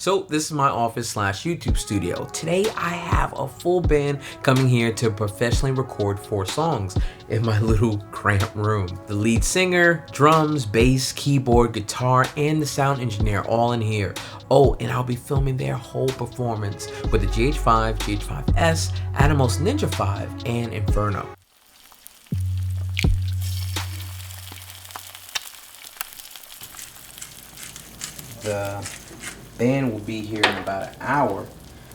So this is my office slash YouTube studio. Today I have a full band coming here to professionally record 4 songs in my little cramped room. The lead singer, drums, bass, keyboard, guitar, and the sound engineer all in here. Oh, and I'll be filming their whole performance with the GH5, GH5S, Atomos Ninja 5, and Inferno. The band will be here in about an hour,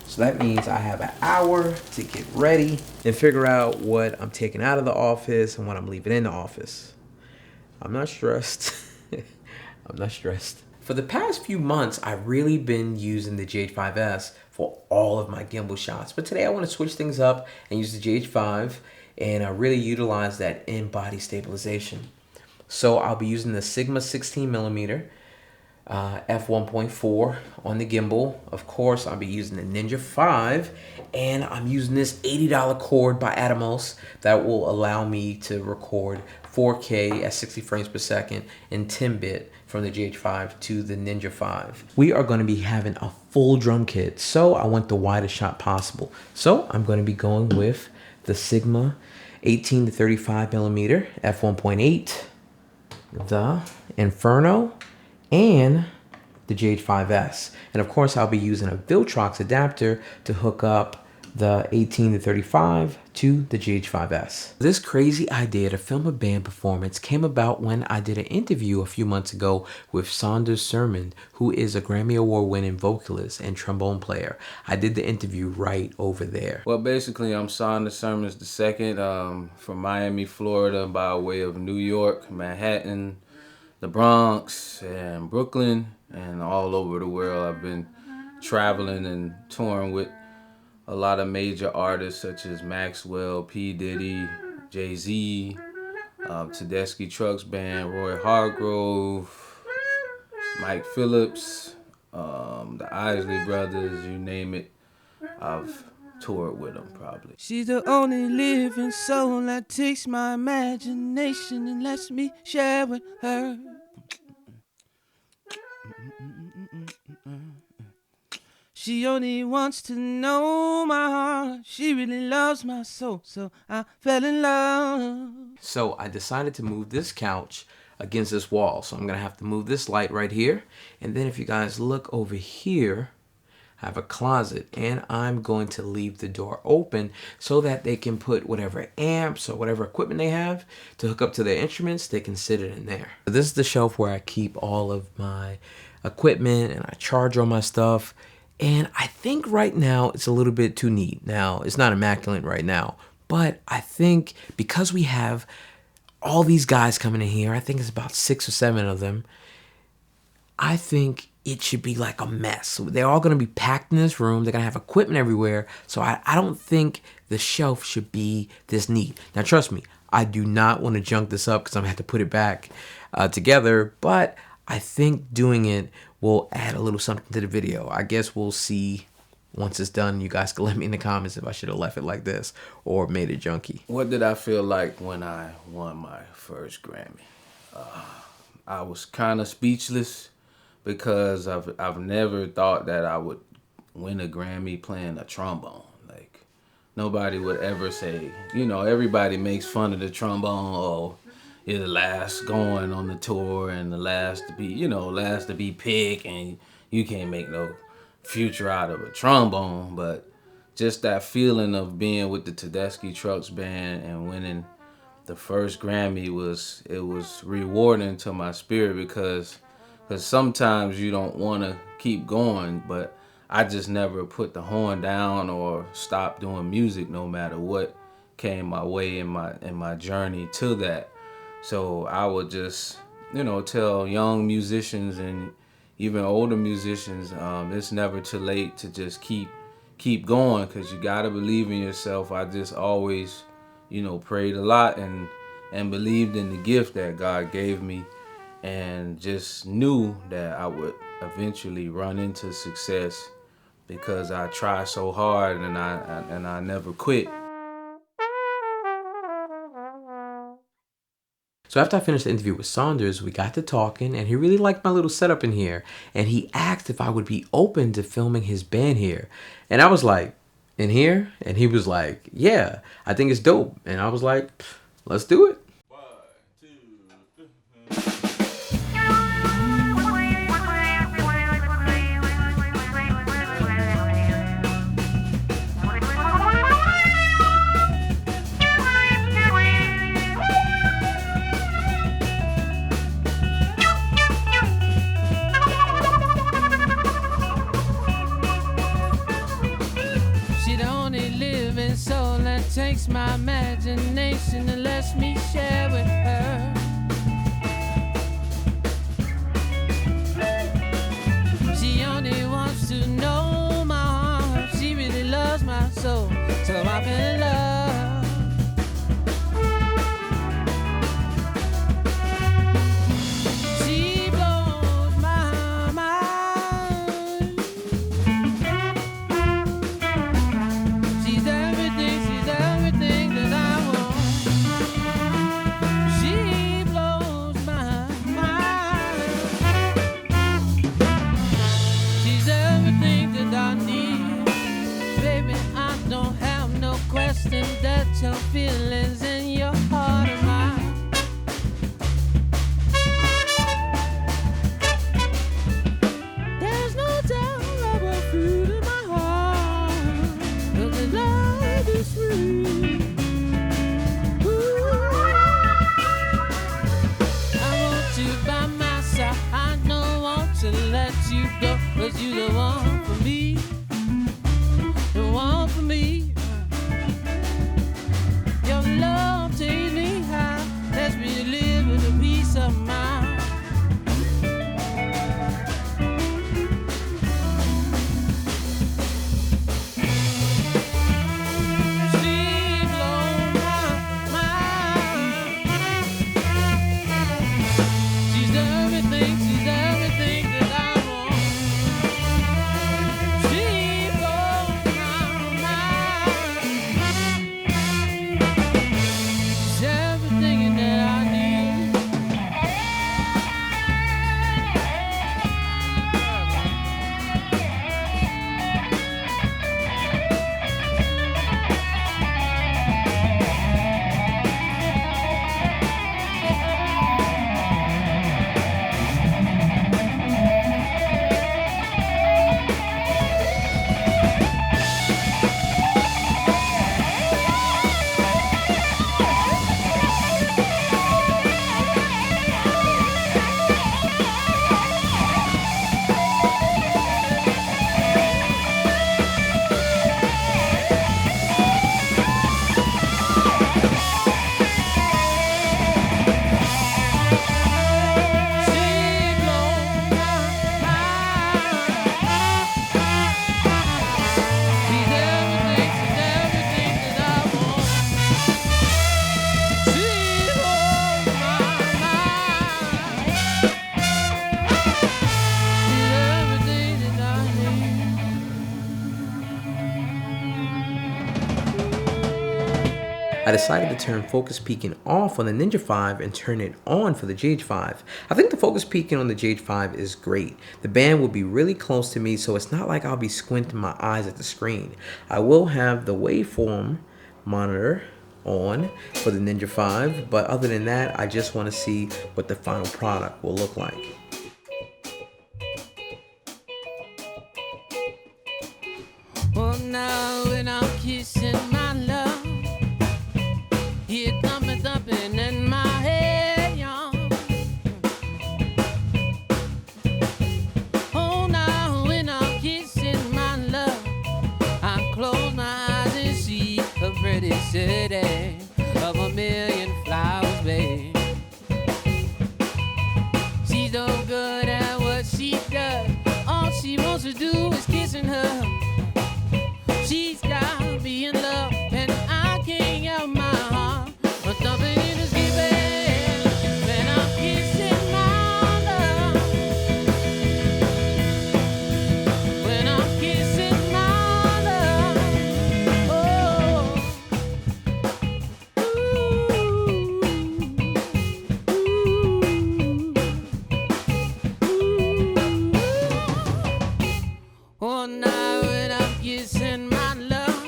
so that means I have an hour to get ready and figure out what I'm taking out of the office and what I'm leaving in the office. I'm not stressed. I'm not stressed. For the past few months, I've really been using the GH5S for all of my gimbal shots, but today I want to switch things up and use the GH5 and really utilize that in-body stabilization. So I'll be using the Sigma 16mm f1.4 on the gimbal. Of course, I'll be using the Ninja 5, and I'm using this $80 cord by Atomos that will allow me to record 4K at 60 frames per second in 10-bit from the GH5 to the Ninja 5. We are going to be having a full drum kit, so I want the widest shot possible. So I'm going to be going with the Sigma 18 to 35mm f1.8, the Inferno, and the GH5S. And of course, I'll be using a Viltrox adapter to hook up the 18 to 35 to the GH5S. This crazy idea to film a band performance came about when I did an interview a few months ago with Saunders Sermons, who is a Grammy Award winning vocalist and trombone player. I did the interview right over there. Well, basically, I'm Saunders Sermons II from Miami, Florida, by way of New York, Manhattan, the Bronx, and Brooklyn, and all over the world. I've been traveling and touring with a lot of major artists such as Maxwell, P. Diddy, Jay-Z, Tedeschi Trucks Band, Roy Hargrove, Mike Phillips, the Isley Brothers, you name it. I've toured with them probably. She's the only living soul that takes my imagination and lets me share with her. She only wants to know my heart. She really loves my soul, so I fell in love. So I decided to move this couch against this wall. So I'm gonna have to move this light right here. And then if you guys look over here, I have a closet, and I'm going to leave the door open so that they can put whatever amps or whatever equipment they have to hook up to their instruments. They can sit it in there. This is the shelf where I keep all of my equipment and I charge all my stuff. And I think right now it's a little bit too neat. Now, it's not immaculate right now, but I think because we have all these guys coming in here, I think it's about 6 or 7 of them, I think it should be like a mess. They're all going to be packed in this room. They're going to have equipment everywhere. So I don't think the shelf should be this neat. Now, trust me, I do not want to junk this up because I'm going to have to put it back together. But I think doing it will add a little something to the video. I guess we'll see once it's done. You guys can let me in the comments if I should have left it like this or made it junky. What did I feel like when I won my first Grammy? I was kind of speechless, because I've never thought that I would win a Grammy playing a trombone. Like, nobody would ever say, you know, everybody makes fun of the trombone. Oh, you're the last going on the tour and the last to be, you know, last to be picked, and you can't make no future out of a trombone. But just that feeling of being with the Tedeschi Trucks Band and winning the first Grammy was rewarding to my spirit, because sometimes you don't want to keep going, but I just never put the horn down or stopped doing music no matter what came my way in my journey to that. So I would just, you know, tell young musicians and even older musicians, it's never too late to just keep going, because you got to believe in yourself. I just always, you know, prayed a lot and believed in the gift that God gave me, and just knew that I would eventually run into success because I tried so hard and I never quit. So after I finished the interview with Saunders, we got to talking, and he really liked my little setup in here. And he asked if I would be open to filming his band here. And I was like, in here? And he was like, yeah, I think it's dope. And I was like, let's do it. Soul that takes my imagination and lets me share with her. She only wants to know my heart. She really loves my soul, so I fell in love. She blows my mind. She's everything that I want. She blows my mind. She's everything that I need. Baby, I don't have no question that your feelings in your heart are mine. There's no doubt about fruit in my heart. But the love is free. I want you by my side. I don't want to let you go, 'cause you the one for me. The one for me. Your love takes me high. Lets me live with a peace of mind. She blows my mind. She's everything that I want. She blows my mind. She's everything that I need. I decided to turn focus peaking off on the Ninja 5 and turn it on for the GH5. I think the focus peaking on the GH5 is great. The band will be really close to me, so it's not like I'll be squinting my eyes at the screen. I will have the waveform monitor on for the Ninja 5, but other than that, I just want to see what the final product will look like. Well, now when I'm kissing my love, hear thumping in my head, y'all. Oh, now when I'm kissing my love, I close my eyes and see a pretty city of a million flowers, babe. She's so good at what she does. All she wants to do is kissing her. She's got me in love, and I can't help my heart but thumping in the skipping when I'm kissing my love. When I'm kissing my love, oh, ooh. All night when I'm kissing my love,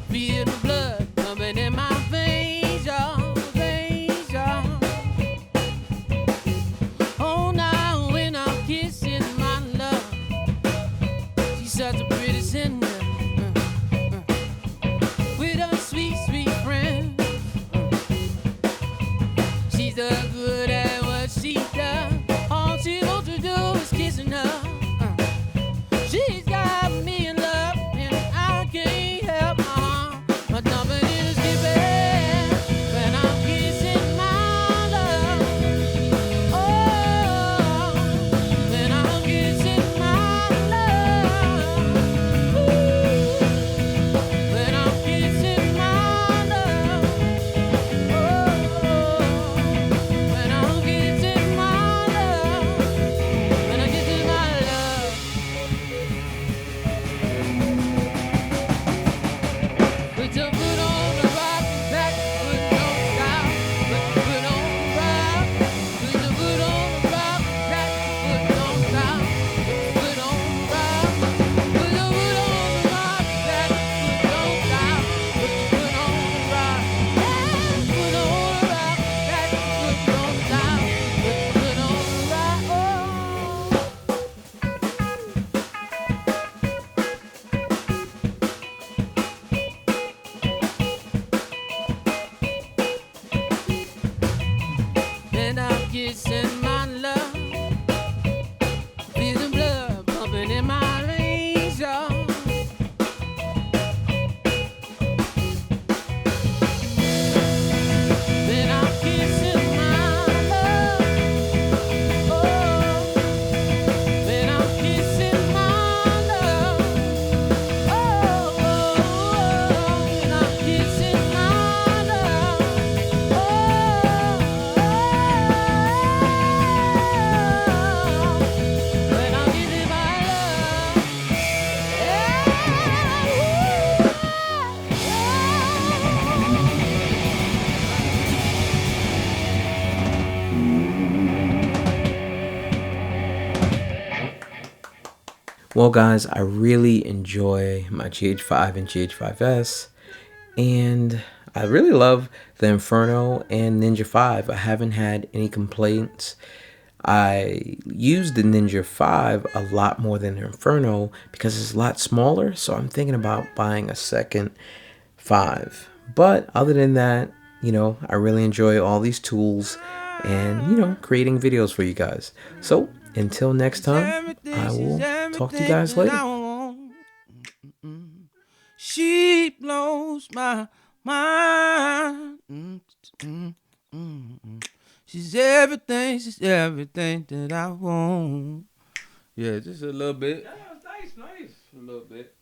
feel the blood pumping in my veins, y'all, veins, y'all. All night when I'm kissing my love, she's such a pretty sinner, with a sweet, sweet friend. She's so good at what she does. All she wants to do is kissing her. She's got me in love, and I can't help my heart. My thumping is skipping when I'm kissing my love. Oh, when I'm kissing my love. Ooh, when I'm kissing my love. Oh, when I'm kissing my love. When I'm kissing my love. Put your foot on the rock, back foot don't stop. Put your foot on the rock. Put your foot on the rock, back foot don't stop. Put your foot on the rock. Put your foot on the rock, back foot don't stop. Put your foot on the rock. Yeah, foot on the rock, back foot don't stop. Put your foot on the rock. And I'm kissing my love, feel the blood pumping in my veins, y'all. Then I'm kissing my love, oh. Then I'm kissing my love, oh. Then I'm kissing my love, oh. When I'm kissing my love, Well, guys, I really enjoy my GH5 and GH5S, and I really love the Inferno and Ninja 5. I haven't had any complaints. I use the Ninja 5 a lot more than the Inferno because it's a lot smaller, so I'm thinking about buying a second 5. But other than that, I really enjoy all these tools and, creating videos for you guys. So until next time, I will talk to you guys later. She blows my mind. She's everything that I want. Yeah, just a little bit. Yeah, nice. A little bit.